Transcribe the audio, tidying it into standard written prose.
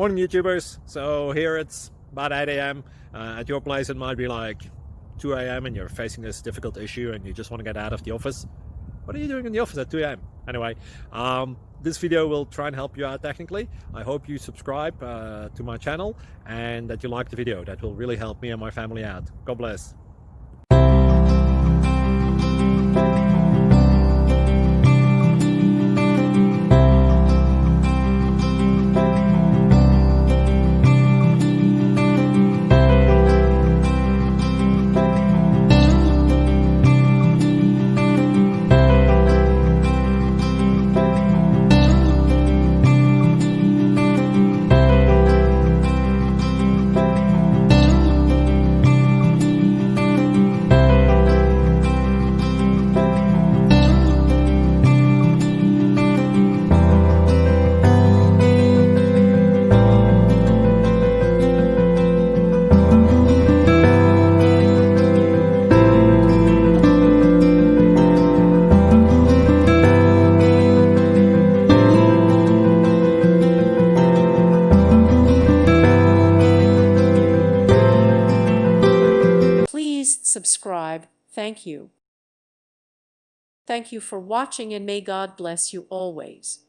Morning, YouTubers. So here it's about 8 a.m. At your place, it might be like 2 a.m. and you're facing this difficult issue and you just want to get out of the office. What are you doing in the office at 2 a.m.? Anyway, this video will try and help you out technically. I hope you subscribe to my channel and that you like the video. That will really help me and my family out. God bless. Please subscribe. Thank you. Thank you for watching, and may God bless you always.